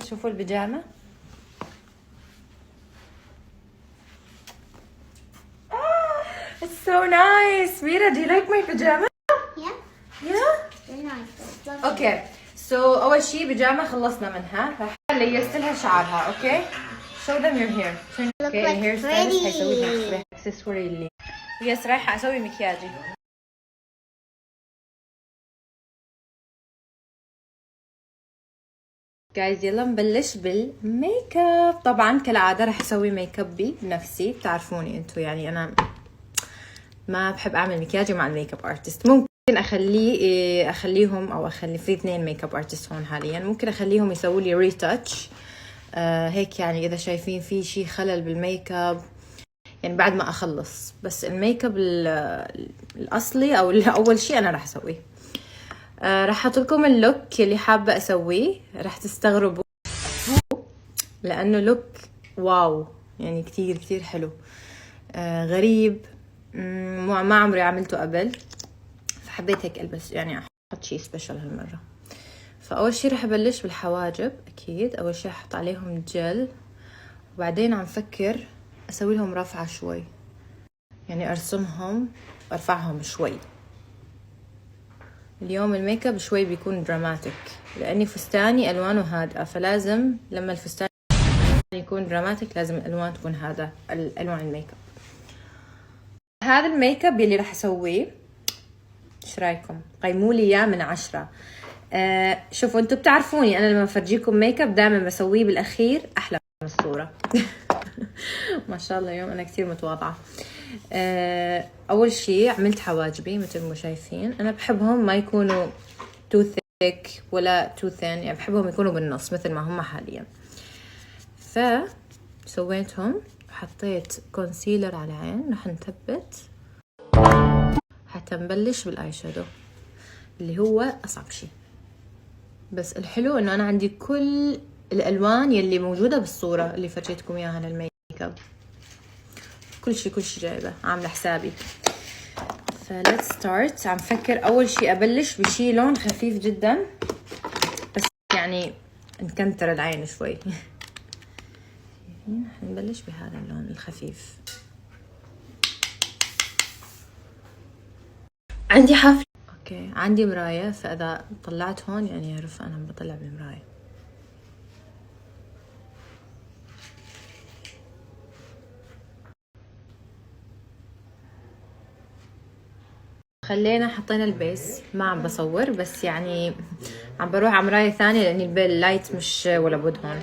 شوفوا البيجامة. It's so nice. Mira, do you like my pajama? Yeah. Yeah? Very nice. Okay. So أول شي بيجامة خلصنا منها. راح ليست لها شعرها. Okay. Show them your hair. Look Okay. like Hair stylist هيسوي pretty. لها accessory اللي. Yes. رايحة أسوي مكياجي. جايز يلا نبلش بالميك اب. طبعا كالعاده راح اسوي ميك اب بنفسي، بتعرفوني انتو يعني انا ما بحب اعمل مكياجي مع الميك اب ارتست. ممكن اخليهم او اخلي في اثنين ميك اب ارتست هون حاليا، ممكن اخليهم يسووا لي ريتاتش هيك يعني اذا شايفين في شيء خلل بالميك اب يعني بعد ما اخلص. بس الميك اب الاصلي او اول شيء انا راح اسويه. راح احط لكم اللوك اللي حابه اسويه، راح تستغربوا لانه لوك واو يعني كتير كتير حلو. غريب، ما عمري عملته قبل، فحبيت هيك البس يعني احط شيء سبيشال هالمره. فاول شيء راح ابلش بالحواجب. اكيد اول شيء احط عليهم جل، وبعدين عم فكر اسوي لهم رفعه شوي، يعني ارسمهم وارفعهم شوي. اليوم الميك اب شوي بيكون دراماتيك لاني فستاني الوانه هادئه، فلازم لما الفستان يكون دراماتيك لازم الالوان تكون هذا الالوان الميك اب. هذا الميك اب اللي راح اسويه ايش رايكم؟ قيموا لي اياه من 10. شوفوا انتم بتعرفوني انا لما افرجيكم ميك اب دائما بسويه بالاخير احلى من الصوره. ما شاء الله اليوم انا كثير متواضعه. اول شيء عملت حواجبي مثل ما شايفين. انا بحبهم ما يكونوا تو ثيك ولا تو ثين، يعني بحبهم يكونوا بالنص مثل ما هم حاليا. فسويتهم وحطيت كونسيلر على العين. رح نثبت حتى نبلش بالاي شادو اللي هو اصعب شيء. بس الحلو انه انا عندي كل الالوان يلي موجوده بالصوره اللي فرجيتكم اياها للميك اب، كل شيء جايبه، عامله حسابي. فليتس ستارت. عم فكر اول شيء ابلش بشي لون خفيف جدا، بس يعني نكنتر العين شوي. نبلش بهذا اللون الخفيف. عندي حفل اوكي، عندي مرايه، فاذا طلعت هون يعني يعرف انا بطلع بالمرايه. خلينا حطينا البيس، ما عم بصور بس يعني عم بروح على مرايه ثانيه لاني اللايت مش ولا بد هون.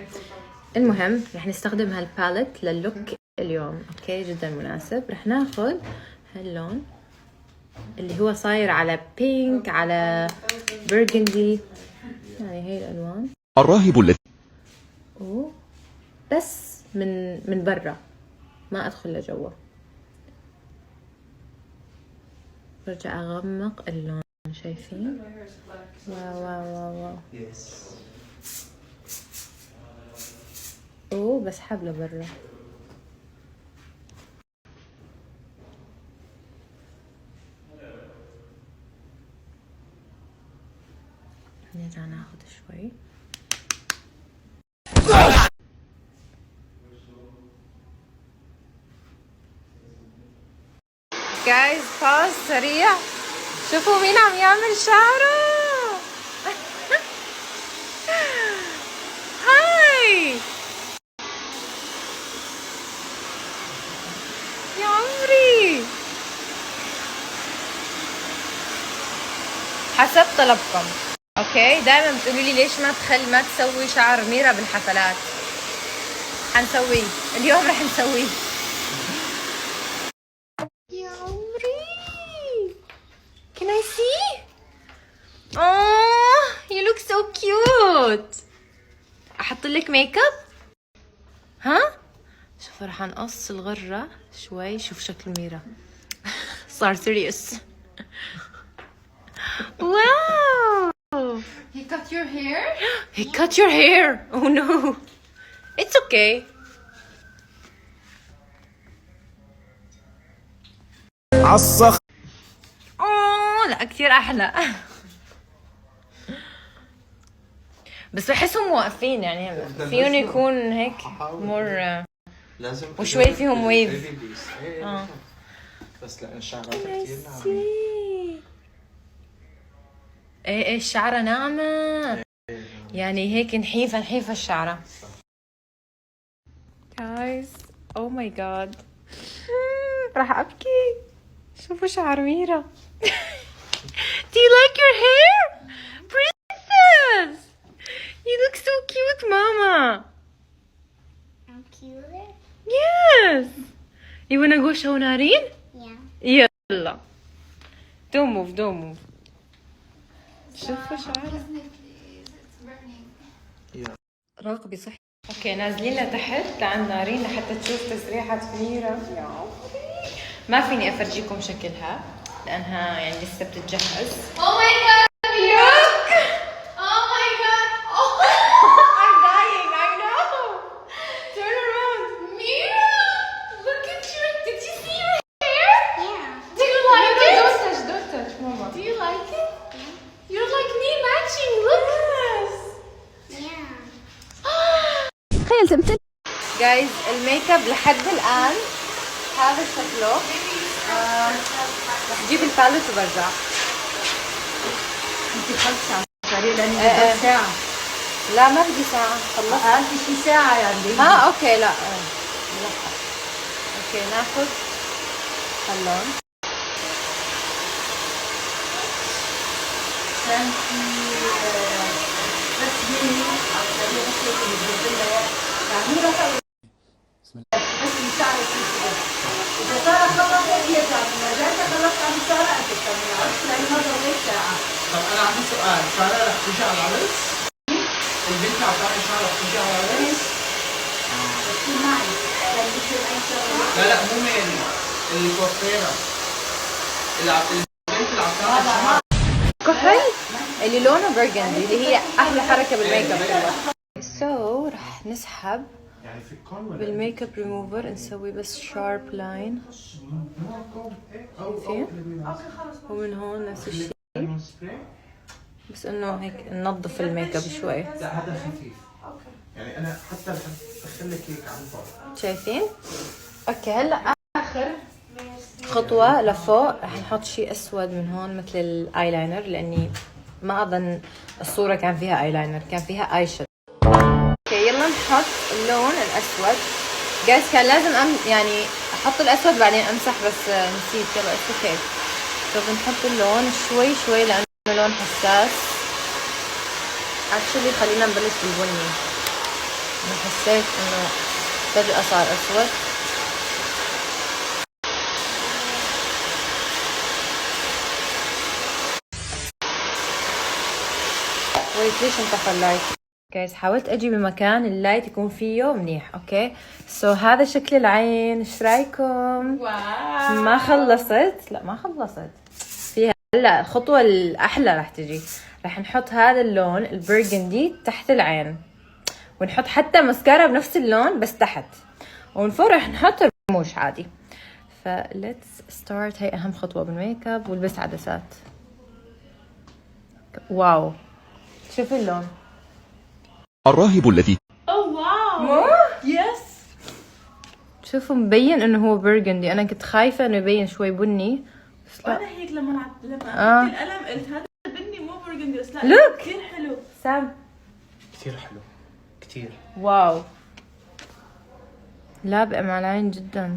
المهم رح نستخدم هالباليت لللوك اليوم. اوكي جدا مناسب. رح ناخذ هاللون اللي هو صاير على بينك على برغندي، يعني هي الالوان. الراهب الذي بس من برا ما ادخل لجوا. برجع اغمق اللون، شايفين؟ واو واو واو واو. بسحب لبرا. نرجع ناخد شوي. جايز باوز سريع، شوفوا مين عم يعمل شعره. هاي يا عمري، حسب طلبكم. اوكي دائما بتقولوا لي ليش ما تسوي شعر ميرا بالحفلات. حنسويه اليوم، رح نسويه. يا عمري can I see? Oh you look so cute. احط لك ميك اب ها؟ شوف رح نقص الغرة شوي. شوف شكل ميرا صار سيريس. واو He cut your hair? he cut your hair. Oh no it's okay. عالصخ. لا كتير احلى. بس بحسهم واقفين يعني فيهم يكون هيك مور لازم وشوي فيهم ويف. بس لان شعراتها كثير ناعمه. ايه الشعره ناعمه يعني هيك نحيفه الشعره. guys oh my god راح ابكي. شوفوا شعر ميرا. Do you like your hair? Princess! You look so cute, Mama. I'm cuter? Yes. You wanna go show Nareen? Yeah. يلا. Don't move. شوفوا شعرها. Please, it's burning. راقبي صحي. اوكي نازلين لتحت لعند نارين لحتى تشوف تسريحة ميرا. ما فيني افرجيكم شكلها لانها يعني لسه بتتجهز. Oh my god, Mira! Oh my god! Oh, I'm dying, I know. Turn around. Mira! Look at your. Did you see your hair? Yeah. Do you like it? Don't touch, Mama. Do you like it? You're like me matching. Look. Yeah. Guys الميك اب لحد الان هذا شكله. رح اجيب الباليت وبرجع. انت خلص لاني ساعة. لا ما بدي ساعة خلصت. انت شي ساعة يعني. اوكي لا اوكي ناخذ هاللون. إذا سارة خلصت يرجع منها، إذا أنت خلصت عن سارة أنت تكمل عرفت لأن ما ضليت ساعة. طب انا عندي سؤال، ساره رح تيجي على العرس؟ البنت عطاني شعر رح تيجي على العرس؟ بس معي لأن بصير أي شغلة. لا مو ميري، الكوافيرة البنت اللي عطاني شعر. كحل اللي لونه برجندي اللي هي احلى حركة بالميك اب. سو رح نسحب يعني في الكون بالميك اب ريموفر نسوي بس شارب لاين. شايفين؟ ومن هون نفس الشيء بس انه هيك ننظف الميك اب شوي. لا هذا خفيف. يعني انا حتى رح ادخل لك هيك عن فوق. شايفين؟ اوكي هلا اخر خطوة لفوق رح نحط شيء اسود من هون مثل الايلاينر لاني ما اظن الصورة كان فيها ايلاينر، كان فيها اي شادو. اوكي يلا نحط اللون الاسود. جايز كان لازم يعني احط الاسود بعدين امسح بس نسيت. يلا اتس اوكي. طب نحط اللون شوي لانه لون حساس. اكشلي خلينا نبلش بالبني. انا حسيت انه فجأة صار اسود. ويت ليش انطفى اللايت؟ جايز حاولت اجي بمكان اللايت يكون فيه منيح. اوكي سو هذا شكل العين. ايش رايكم؟ Wow. ما خلصت. فيها هلا الخطوه الاحلى رح تجي. رح نحط هذا اللون البرجندي تحت العين ونحط حتى ماسكارا بنفس اللون بس تحت ومن فوق رح نحط رموش عادي. فليتس ستارت. هي اهم خطوه بالميك اب. والبس عدسات. واو شوفي اللون. الراهب الذي Oh wow. Yes. شوفوا مبين انه هو برجندي. انا كنت خايفه انه يبين شوي بني بس لا. وانا هيك لما عطيت القلم قلت هذا بني مو برجندي بس لا Look. كثير حلو. سام كثير حلو كثير. واو لابق مع العين جدا.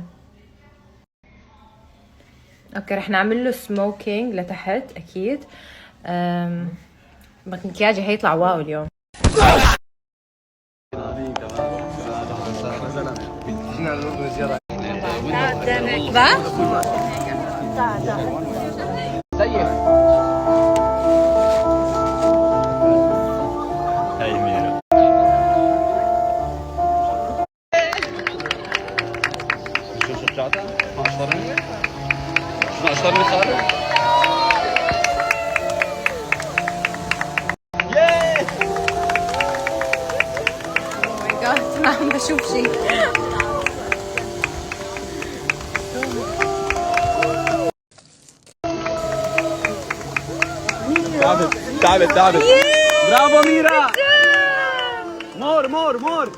اوكي رح نعمل له سموكينج لتحت اكيد. مكياجي هيطلع واو اليوم. ما عم بشوف شيء. تعبت برافو ميرا. more.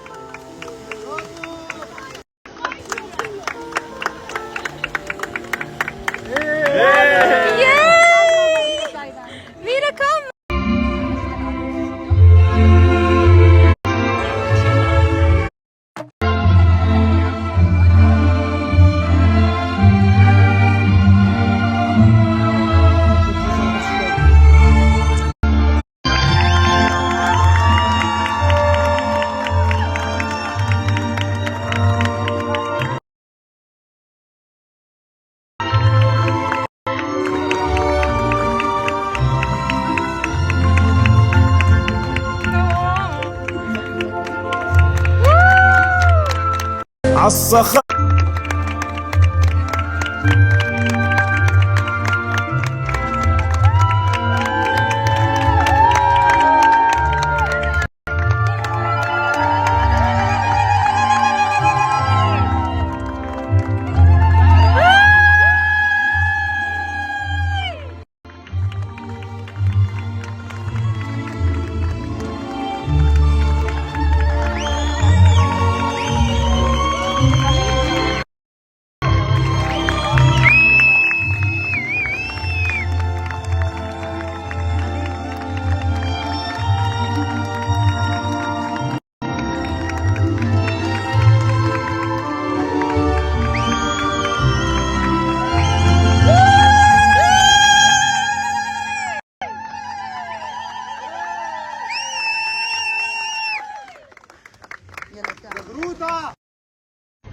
Mira, come. عالصخر.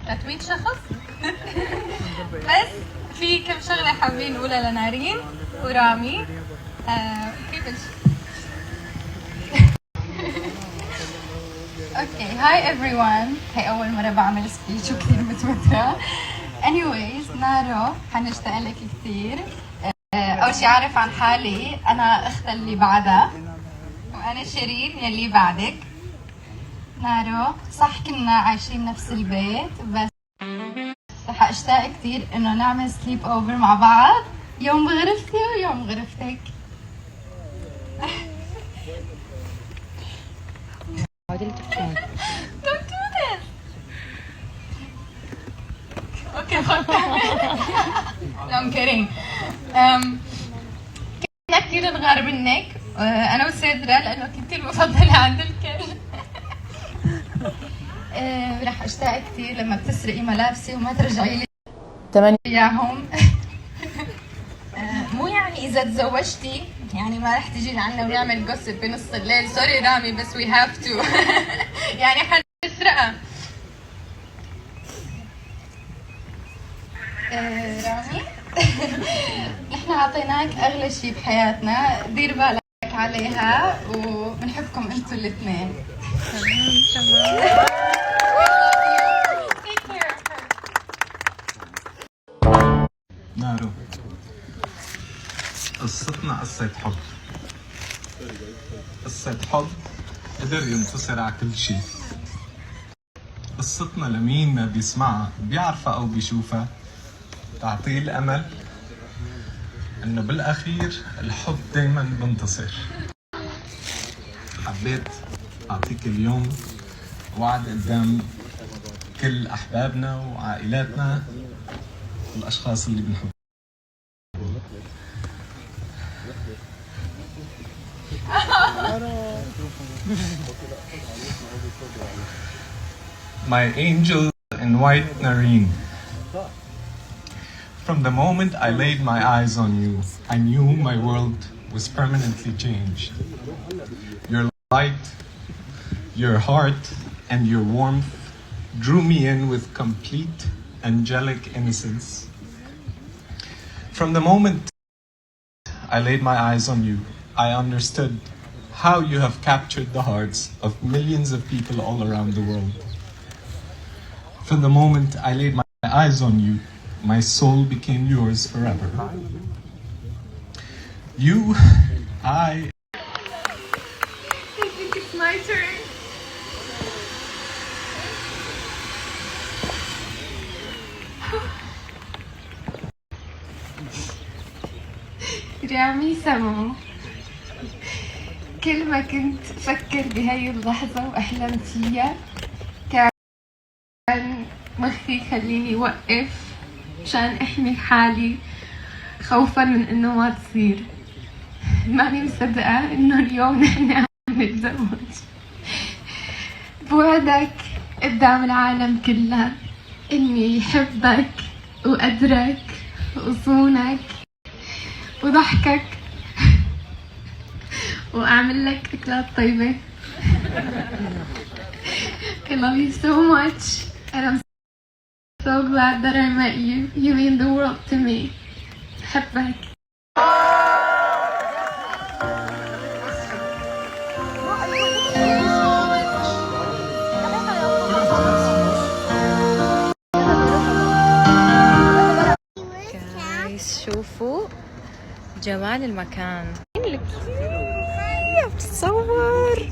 تتويت شخص. بس في كم شغلة حابين نقولها لنارين ورامي. كيف اوكي، هاي everyone. هي أول مرة بعمل سبيتش وكثير متوترة. anyways نارو، حنشتاق لك كثير. أول شي أعرف عن حالي، أنا أختها اللي بعدها، وأنا شيرين يلي بعدك. نارو، صح كنا عايشين نفس البيت، بس رح اشتاق كثير انه نعمل سليب اوفر مع بعض، يوم بغرفتي ويوم بغرفتك. Don't do this. Okay, no, I'm kidding. كنا كثير نغار منك انا وسيدرا لانه كنتي المفضلة عند الكل. رح اشتاق كثير لما بتسرقي ملابسي وما ترجعي لي اياهم. مو يعني اذا تزوجتي يعني ما رح تجي لعنا ونعمل جوسب بنص الليل. سوري رامي بس وي هاف تو. يعني حنسرقها. رامي نحن اعطيناك اغلى شيء بحياتنا، دير بالك عليها وبنحبكم انتوا الاثنين. نارو، قصتنا قصة حب. قصة حب قدر ينتصر على كل شيء. قصتنا لمين ما بيسمعها بيعرفها أو بيشوفها تعطيه الأمل إنه بالأخير الحب دايما بنتصر. حبيت أعطيك اليوم وعد قدام كل أحبابنا وعائلاتنا والأشخاص اللي بنحبهم. My angel in white, Nareen. From the moment I laid my eyes on you, I knew my world was permanently changed. Your light, your heart, and your warmth drew me in with complete angelic innocence. From the moment I laid my eyes on you, I understood how you have captured the hearts of millions of people all around the world. From the moment I laid my eyes on you, my soul became yours forever. You, I think it's my turn. رامي سمو، كل ما كنت أفكر بهاي اللحظة وأحلم فيها كان مخي يخليني وقف مشان أحمي حالي خوفا من إنه ما تصير. ماني مصدقة إنه اليوم نحن عم نتزوج. بوعدك قدام العالم كلها إني حبك وقدرك وصونك وضحكك وأعمل لك أكلات طيبة. I love you so much and I'm so glad that I met you. You mean the world to me. بحبك. جايز شوفوا جمال المكان. كيف بتتصور؟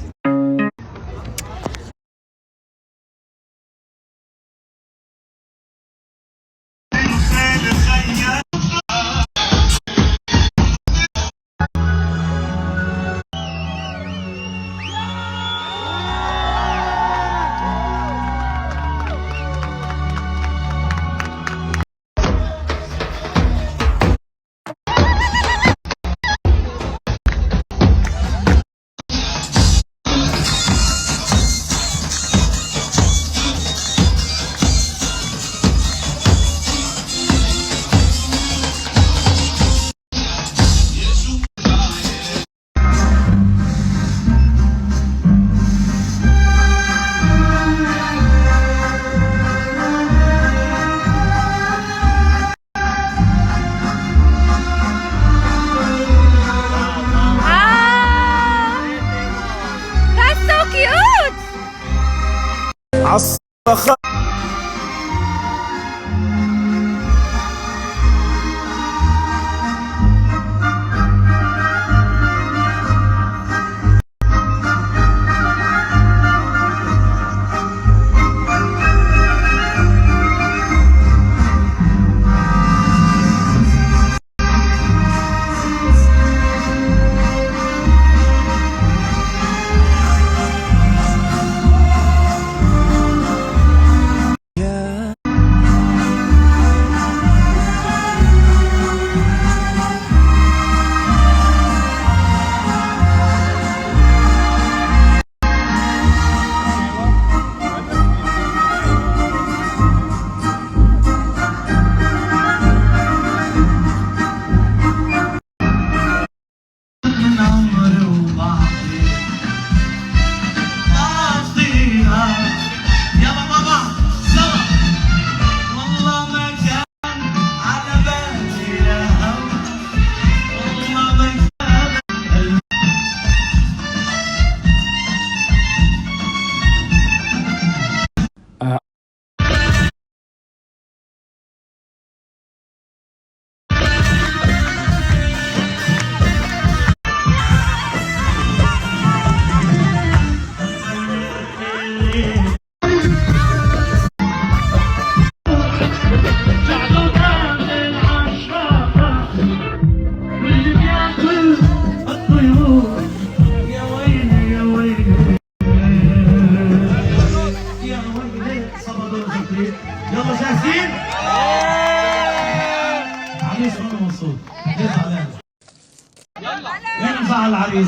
ينفع العريس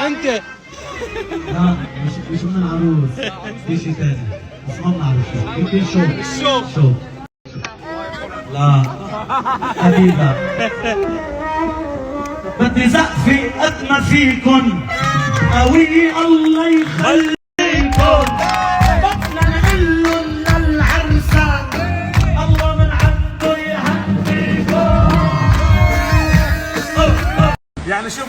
انت لا مش من العروس في شيء ثاني بس ما بنعرف يمكن شو لا حبيبة بدي سقفي قد ما فيكن قوي الله يخليكن بدنا نقلن للعرسان الله من عنده يهديكن يعني شو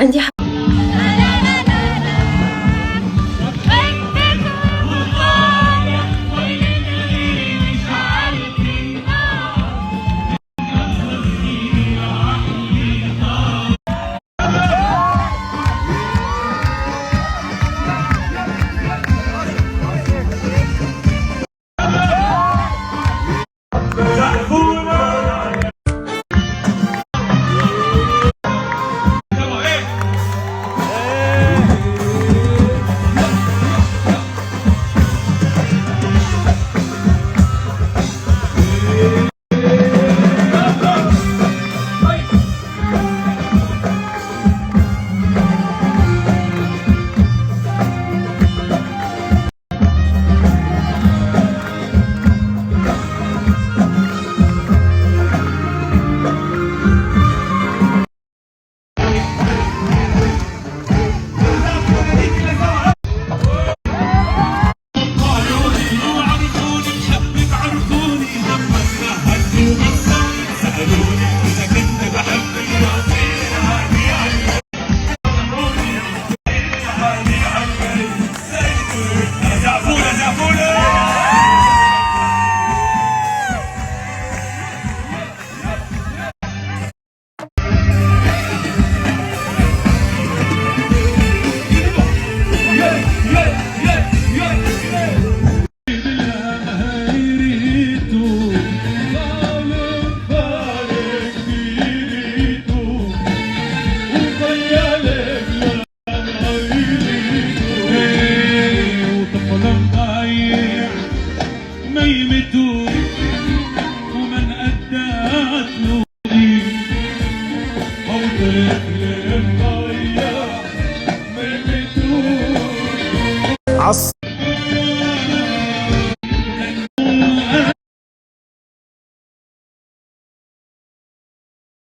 عندي